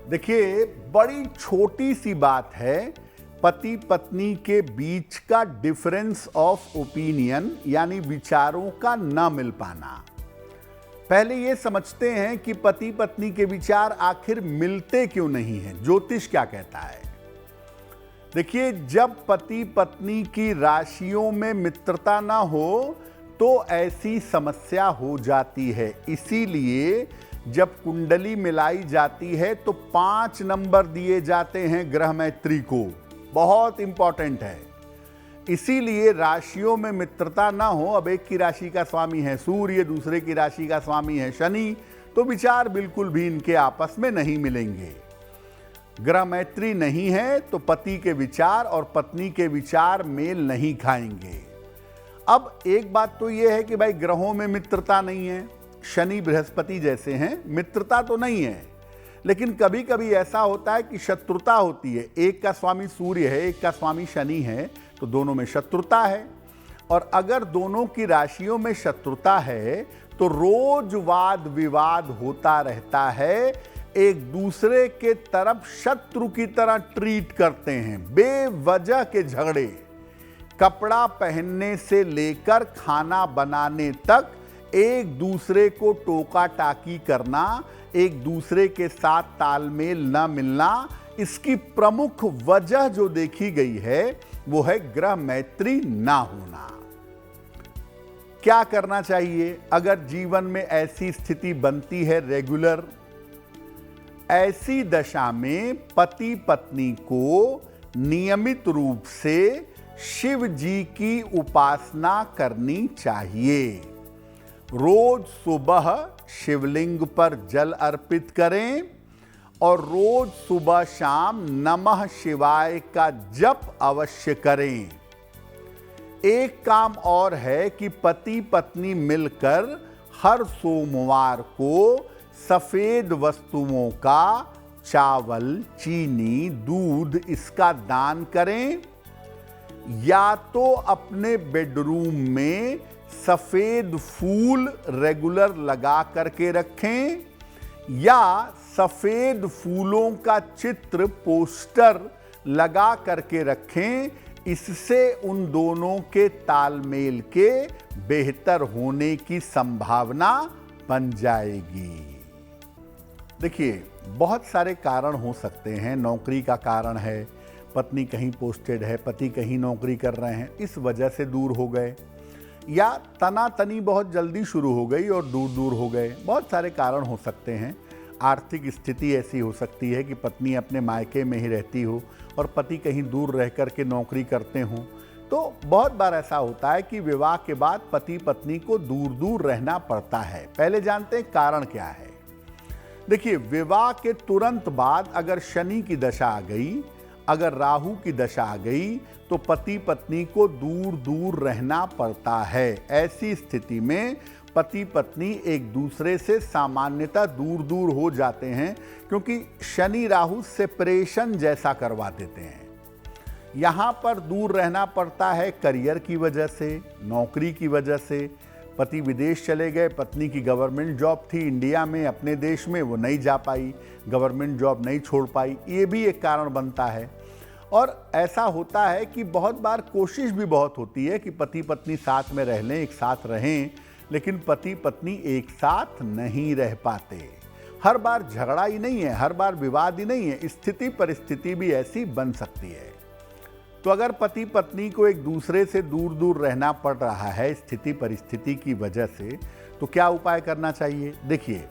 देखिए, बड़ी छोटी सी बात है पति पत्नी के बीच का डिफरेंस ऑफ ओपिनियन, यानी विचारों का न मिल पाना। पहले ये समझते हैं कि पति पत्नी के विचार आखिर मिलते क्यों नहीं हैं। ज्योतिष क्या कहता है? देखिए, जब पति पत्नी की राशियों में मित्रता ना हो तो ऐसी समस्या हो जाती है। इसीलिए जब कुंडली मिलाई जाती है तो 5 नंबर दिए जाते हैं ग्रह मैत्री को। बहुत इंपॉर्टेंट है। इसीलिए राशियों में मित्रता ना हो। अब एक की राशि का स्वामी है सूर्य, दूसरे की राशि का स्वामी है शनि, तो विचार बिल्कुल भी इनके आपस में नहीं मिलेंगे। ग्रह मैत्री नहीं है तो पति के विचार और पत्नी के विचार मेल नहीं खाएंगे। अब एक बात तो यह है कि भाई ग्रहों में मित्रता नहीं है, शनि बृहस्पति जैसे हैं, मित्रता तो नहीं है। लेकिन कभी कभी ऐसा होता है कि शत्रुता होती है। एक का स्वामी सूर्य है, एक का स्वामी शनि है, तो दोनों में शत्रुता है। और अगर दोनों की राशियों में शत्रुता है तो रोज वाद विवाद होता रहता है। एक दूसरे के तरफ शत्रु की तरह ट्रीट करते हैं, बेवजह के झगड़े। कपड़ा पहनने से लेकर खाना बनाने तक एक दूसरे को टोका टाकी करना, एक दूसरे के साथ तालमेल न मिलना, इसकी प्रमुख वजह जो देखी गई है वो है ग्रह मैत्री ना होना। क्या करना चाहिए अगर जीवन में ऐसी स्थिति बनती है रेगुलर? ऐसी दशा में पति पत्नी को नियमित रूप से शिव जी की उपासना करनी चाहिए। रोज सुबह शिवलिंग पर जल अर्पित करें और रोज सुबह शाम नमः शिवाय का जप अवश्य करें। एक काम और है कि पति पत्नी मिलकर हर सोमवार को सफेद वस्तुओं का, चावल, चीनी, दूध, इसका दान करें। या तो अपने बेडरूम में सफेद फूल रेगुलर लगा करके रखें, या सफेद फूलों का चित्र, पोस्टर लगा करके रखें। इससे उन दोनों के तालमेल के बेहतर होने की संभावना बन जाएगी। देखिए, बहुत सारे कारण हो सकते हैं। नौकरी का कारण है, पत्नी कहीं पोस्टेड है, पति कहीं नौकरी कर रहे हैं, इस वजह से दूर हो गए। या तनातनी बहुत जल्दी शुरू हो गई और दूर दूर हो गए। बहुत सारे कारण हो सकते हैं। आर्थिक स्थिति ऐसी हो सकती है कि पत्नी अपने मायके में ही रहती हो और पति कहीं दूर रह कर के नौकरी करते हों। तो बहुत बार ऐसा होता है कि विवाह के बाद पति पत्नी को दूर दूर रहना पड़ता है। पहले जानते हैं कारण क्या है। देखिए, विवाह के तुरंत बाद अगर शनि की दशा आ गई, अगर राहु की दशा आ गई, तो पति पत्नी को दूर दूर रहना पड़ता है। ऐसी स्थिति में पति पत्नी एक दूसरे से सामान्यतः दूर दूर हो जाते हैं, क्योंकि शनि राहु सेपरेशन जैसा करवा देते हैं। यहाँ पर दूर रहना पड़ता है करियर की वजह से, नौकरी की वजह से। पति विदेश चले गए, पत्नी की गवर्नमेंट जॉब थी इंडिया में, अपने देश में, वो नहीं जा पाई, गवर्नमेंट जॉब नहीं छोड़ पाई, ये भी एक कारण बनता है। और ऐसा होता है कि बहुत बार कोशिश भी बहुत होती है कि पति पत्नी साथ में रह लें, एक साथ रहें, लेकिन पति पत्नी एक साथ नहीं रह पाते। हर बार झगड़ा ही नहीं है, हर बार विवाद ही नहीं है, स्थिति परिस्थिति भी ऐसी बन सकती है। तो अगर पति पत्नी को एक दूसरे से दूर दूर रहना पड़ रहा है स्थिति परिस्थिति की वजह से, तो क्या उपाय करना चाहिए? देखिए,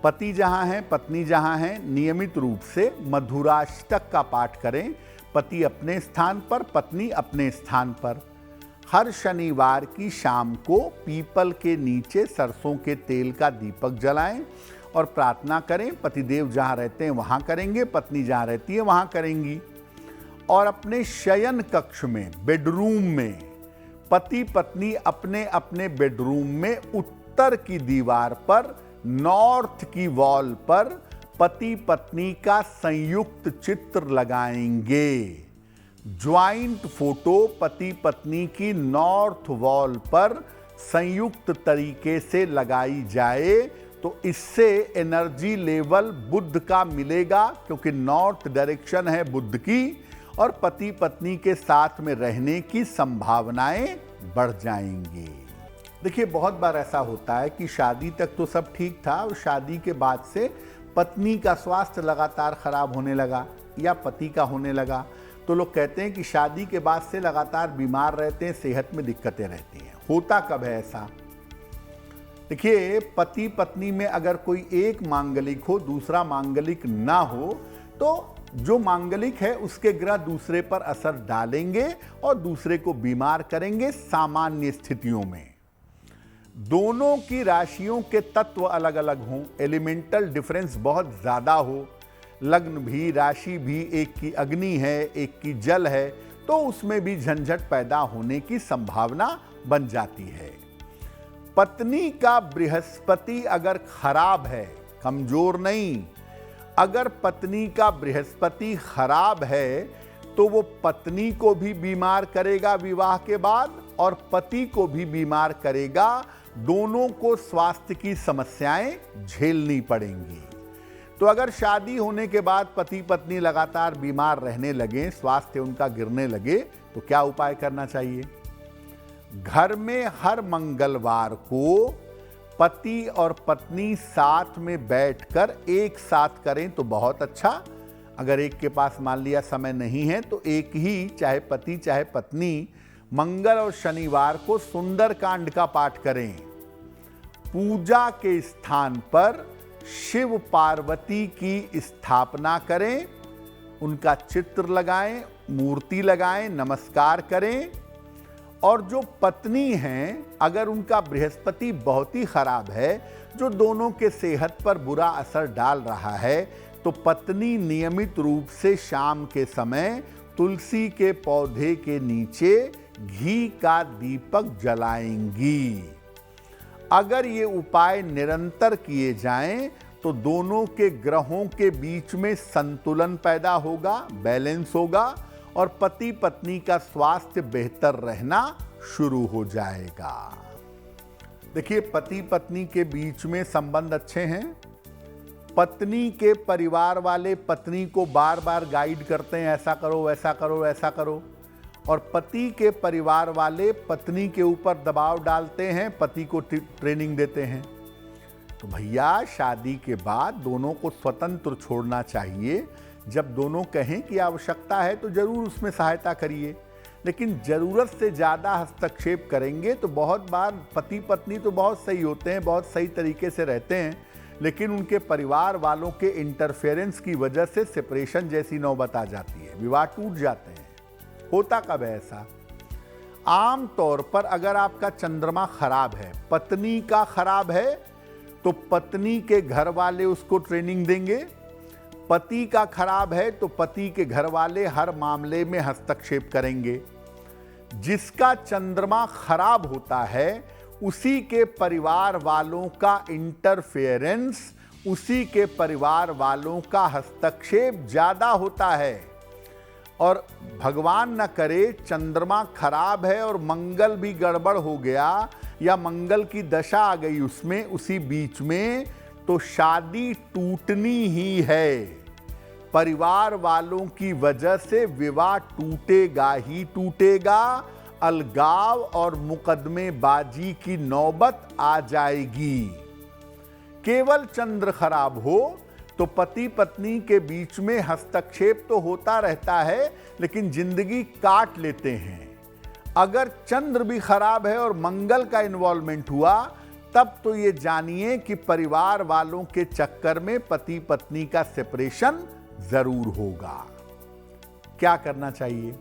पति जहाँ हैं, पत्नी जहाँ हैं, नियमित रूप से मधुराष्टक का पाठ करें। पति अपने स्थान पर, पत्नी अपने स्थान पर। हर शनिवार की शाम को पीपल के नीचे सरसों के तेल का दीपक जलाएं और प्रार्थना करें। पतिदेव जहाँ रहते हैं वहाँ करेंगे, पत्नी जहाँ रहती है वहाँ करेंगी। और अपने शयन कक्ष में, बेडरूम में, पति पत्नी अपने अपने बेडरूम में उत्तर की दीवार पर, नॉर्थ की वॉल पर पति पत्नी का संयुक्त चित्र लगाएंगे। ज्वाइंट फोटो पति पत्नी की नॉर्थ वॉल पर संयुक्त तरीके से लगाई जाए तो इससे एनर्जी लेवल बुध का मिलेगा, क्योंकि नॉर्थ डायरेक्शन है बुध की, और पति पत्नी के साथ में रहने की संभावनाएं बढ़ जाएंगी। देखिए, बहुत बार ऐसा होता है कि शादी तक तो सब ठीक था और शादी के बाद से पत्नी का स्वास्थ्य लगातार खराब होने लगा या पति का होने लगा, तो लोग कहते हैं कि शादी के बाद से लगातार बीमार रहते हैं, सेहत में दिक्कतें रहती हैं। होता कब है ऐसा? देखिए, पति पत्नी में अगर कोई एक मांगलिक हो, दूसरा मांगलिक ना हो, तो जो मांगलिक है उसके ग्रह दूसरे पर असर डालेंगे और दूसरे को बीमार करेंगे सामान्य स्थितियों में। दोनों की राशियों के तत्व अलग अलग हों, एलिमेंटल डिफरेंस बहुत ज़्यादा हो, लग्न भी राशि भी एक की अग्नि है एक की जल है, तो उसमें भी झंझट पैदा होने की संभावना बन जाती है। पत्नी का बृहस्पति अगर खराब है, कमजोर नहीं, अगर पत्नी का बृहस्पति खराब है तो वो पत्नी को भी बीमार करेगा विवाह के बाद और पति को भी बीमार करेगा। दोनों को स्वास्थ्य की समस्याएं झेलनी पड़ेंगी। तो अगर शादी होने के बाद पति पत्नी लगातार बीमार रहने लगे, स्वास्थ्य उनका गिरने लगे, तो क्या उपाय करना चाहिए? घर में हर मंगलवार को पति और पत्नी साथ में बैठकर एक साथ करें तो बहुत अच्छा। अगर एक के पास मान लिया समय नहीं है तो एक ही, चाहे पति चाहे पत्नी, मंगल और शनिवार को सुंदरकांड का पाठ करें। पूजा के स्थान पर शिव पार्वती की स्थापना करें, उनका चित्र लगाएं, मूर्ति लगाएं, नमस्कार करें। और जो पत्नी हैं, अगर उनका बृहस्पति बहुत ही खराब है, जो दोनों के सेहत पर बुरा असर डाल रहा है, तो पत्नी नियमित रूप से शाम के समय तुलसी के पौधे के नीचे घी का दीपक जलाएंगी। अगर ये उपाय निरंतर किए जाएं तो दोनों के ग्रहों के बीच में संतुलन पैदा होगा, बैलेंस होगा और पति पत्नी का स्वास्थ्य बेहतर रहना शुरू हो जाएगा। देखिए, पति पत्नी के बीच में संबंध अच्छे हैं। पत्नी के परिवार वाले पत्नी को बार बार गाइड करते हैं, ऐसा करो वैसा करो ऐसा करो, और पति के परिवार वाले पत्नी के ऊपर दबाव डालते हैं, पति को ट्रेनिंग देते हैं। तो भैया, शादी के बाद दोनों को स्वतंत्र छोड़ना चाहिए। जब दोनों कहें कि आवश्यकता है तो जरूर उसमें सहायता करिए, लेकिन ज़रूरत से ज़्यादा हस्तक्षेप करेंगे तो बहुत बार पति पत्नी तो बहुत सही होते हैं, बहुत सही तरीके से रहते हैं, लेकिन उनके परिवार वालों के इंटरफेरेंस की वजह से सेपरेशन जैसी नौबत आ जाती है, विवाह टूट जाते हैं। होता कब है ऐसा? आम तौर पर अगर आपका चंद्रमा खराब है, पत्नी का खराब है, तो पत्नी के घर वाले उसको ट्रेनिंग देंगे। पति का खराब है तो पति के घर वाले हर मामले में हस्तक्षेप करेंगे। जिसका चंद्रमा खराब होता है उसी के परिवार वालों का इंटरफेरेंस, उसी के परिवार वालों का हस्तक्षेप ज्यादा होता है। और भगवान न करे चंद्रमा खराब है और मंगल भी गड़बड़ हो गया या मंगल की दशा आ गई उसमें उसी बीच में, तो शादी टूटनी ही है। परिवार वालों की वजह से विवाह टूटेगा ही टूटेगा। अलगाव और मुकदमेबाजी की नौबत आ जाएगी। केवल चंद्र खराब हो तो पति पत्नी के बीच में हस्तक्षेप तो होता रहता है, लेकिन जिंदगी काट लेते हैं। अगर चंद्र भी खराब है और मंगल का इन्वॉल्वमेंट हुआ, तब तो ये जानिए कि परिवार वालों के चक्कर में पति पत्नी का सेपरेशन जरूर होगा। क्या करना चाहिए?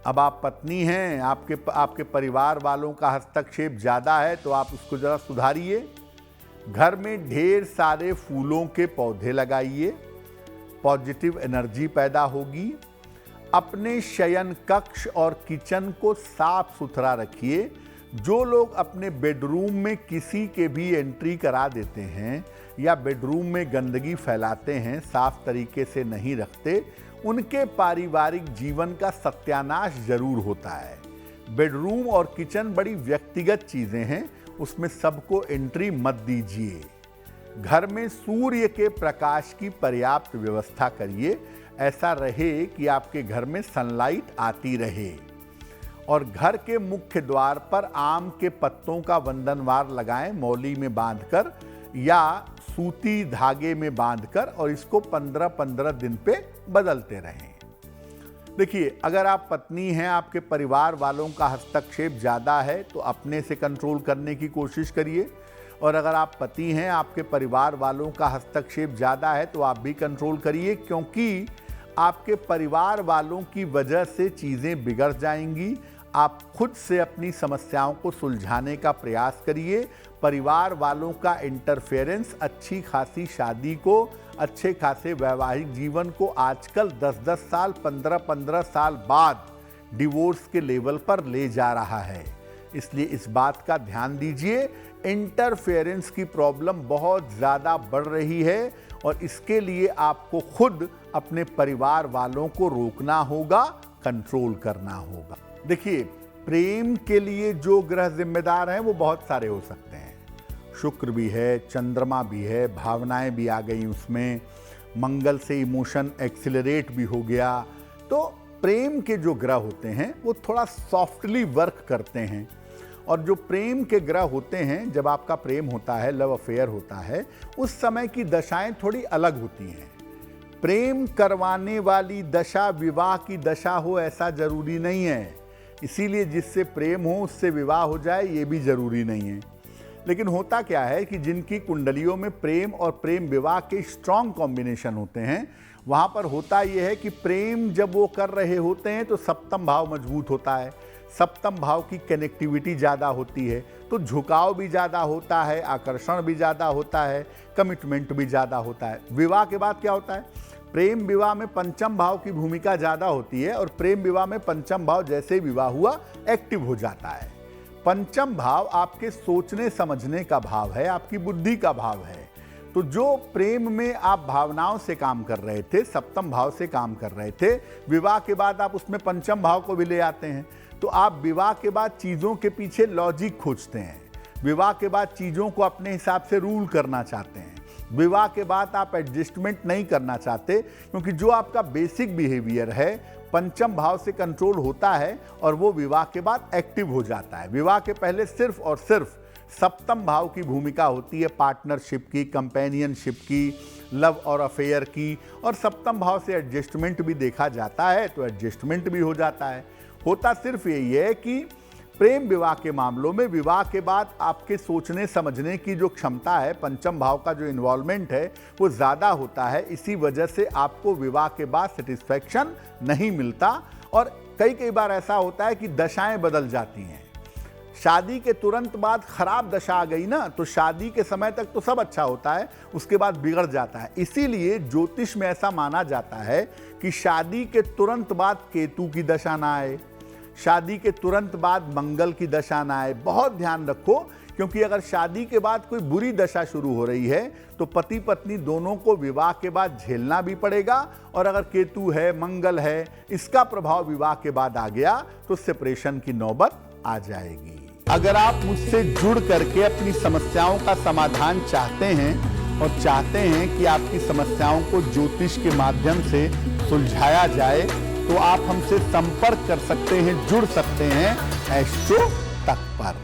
अब आप पत्नी हैं, आपके परिवार वालों का हस्तक्षेप ज्यादा है, तो आप उसको जरा सुधारिए। घर में ढेर सारे फूलों के पौधे लगाइए, पॉजिटिव एनर्जी पैदा होगी। अपने शयन कक्ष और किचन को साफ सुथरा रखिए। जो लोग अपने बेडरूम में किसी के भी एंट्री करा देते हैं या बेडरूम में गंदगी फैलाते हैं, साफ तरीके से नहीं रखते, उनके पारिवारिक जीवन का सत्यानाश जरूर होता है। बेडरूम और किचन बड़ी व्यक्तिगत चीजें हैं, उसमें सबको एंट्री मत दीजिए। घर में सूर्य के प्रकाश की पर्याप्त व्यवस्था करिए, ऐसा रहे कि आपके घर में सनलाइट आती रहे। और घर के मुख्य द्वार पर आम के पत्तों का वंदनवार लगाएं, मौली में बांधकर या सूती धागे में बांधकर, और इसको 15-15 दिन पे बदलते रहें। देखिए, अगर आप पत्नी हैं, आपके परिवार वालों का हस्तक्षेप ज़्यादा है तो अपने से कंट्रोल करने की कोशिश करिए, और अगर आप पति हैं, आपके परिवार वालों का हस्तक्षेप ज़्यादा है तो आप भी कंट्रोल करिए, क्योंकि आपके परिवार वालों की वजह से चीज़ें बिगड़ जाएंगी। आप खुद से अपनी समस्याओं को सुलझाने का प्रयास करिए। परिवार वालों का इंटरफेरेंस अच्छी खासी शादी को, अच्छे खासे वैवाहिक जीवन को आजकल 10-10 साल, 15-15 साल बाद डिवोर्स के लेवल पर ले जा रहा है। इसलिए इस बात का ध्यान दीजिए। इंटरफेरेंस की प्रॉब्लम बहुत ज़्यादा बढ़ रही है और इसके लिए आपको खुद अपने परिवार वालों को रोकना होगा, कंट्रोल करना होगा। देखिए, प्रेम के लिए जो ग्रह जिम्मेदार हैं वो बहुत सारे हो सकते हैं। शुक्र भी है, चंद्रमा भी है, भावनाएं भी आ गई उसमें, मंगल से इमोशन एक्सिलरेट भी हो गया। तो प्रेम के जो ग्रह होते हैं वो थोड़ा सॉफ्टली वर्क करते हैं, और जो प्रेम के ग्रह होते हैं, जब आपका प्रेम होता है, लव अफेयर होता है, उस समय की दशाएं थोड़ी अलग होती हैं। प्रेम करवाने वाली दशा विवाह की दशा हो ऐसा जरूरी नहीं है, इसीलिए जिससे प्रेम हो उससे विवाह हो जाए ये भी जरूरी नहीं है। लेकिन होता क्या है कि जिनकी कुंडलियों में प्रेम और प्रेम विवाह के स्ट्रॉन्ग कॉम्बिनेशन होते हैं, वहाँ पर होता यह है कि प्रेम जब वो कर रहे होते हैं तो सप्तम भाव मजबूत होता है, सप्तम भाव की कनेक्टिविटी ज़्यादा होती है, तो झुकाव भी ज़्यादा होता है, आकर्षण भी ज़्यादा होता है, कमिटमेंट भी ज़्यादा होता है। विवाह के बाद क्या होता है? प्रेम विवाह में पंचम भाव की भूमिका ज़्यादा होती है, और प्रेम विवाह में पंचम भाव जैसे ही विवाह हुआ एक्टिव हो जाता है। पंचम भाव आपके सोचने समझने का भाव है, आपकी बुद्धि का भाव है। तो जो प्रेम में आप भावनाओं से काम कर रहे थे, सप्तम भाव से काम कर रहे थे, विवाह के बाद आप उसमें पंचम भाव को भी ले आते हैं। तो आप विवाह के बाद चीज़ों के पीछे लॉजिक खोजते हैं, विवाह के बाद चीज़ों को अपने हिसाब से रूल करना चाहते हैं, विवाह के बाद आप एडजस्टमेंट नहीं करना चाहते, क्योंकि जो आपका बेसिक बिहेवियर है पंचम भाव से कंट्रोल होता है और वो विवाह के बाद एक्टिव हो जाता है। विवाह के पहले सिर्फ और सिर्फ सप्तम भाव की भूमिका होती है, पार्टनरशिप की, कंपेनियनशिप की, लव और अफेयर की, और सप्तम भाव से एडजस्टमेंट भी देखा जाता है तो एडजस्टमेंट भी हो जाता है। होता सिर्फ यही है कि प्रेम विवाह के मामलों में विवाह के बाद आपके सोचने समझने की जो क्षमता है, पंचम भाव का जो इन्वॉल्वमेंट है वो ज़्यादा होता है। इसी वजह से आपको विवाह के बाद सेटिस्फैक्शन नहीं मिलता, और कई बार ऐसा होता है कि दशाएं बदल जाती हैं। शादी के तुरंत बाद खराब दशा आ गई ना, तो शादी के समय तक तो सब अच्छा होता है, उसके बाद बिगड़ जाता है। इसीलिए ज्योतिष में ऐसा माना जाता है कि शादी के तुरंत बाद केतु की दशा ना आए, शादी के तुरंत बाद मंगल की दशा ना आए। बहुत ध्यान रखो, क्योंकि अगर शादी के बाद कोई बुरी दशा शुरू हो रही है तो पति पत्नी दोनों को विवाह के बाद झेलना भी पड़ेगा, और अगर केतु है, मंगल है, इसका प्रभाव विवाह के बाद आ गया तो सेपरेशन की नौबत आ जाएगी। अगर आप मुझसे जुड़ करके अपनी समस्याओं का समाधान चाहते हैं और चाहते हैं कि आपकी समस्याओं को ज्योतिष के माध्यम से सुलझाया जाए, तो आप हमसे संपर्क कर सकते हैं, जुड़ सकते हैं एस्ट्रो तक पर।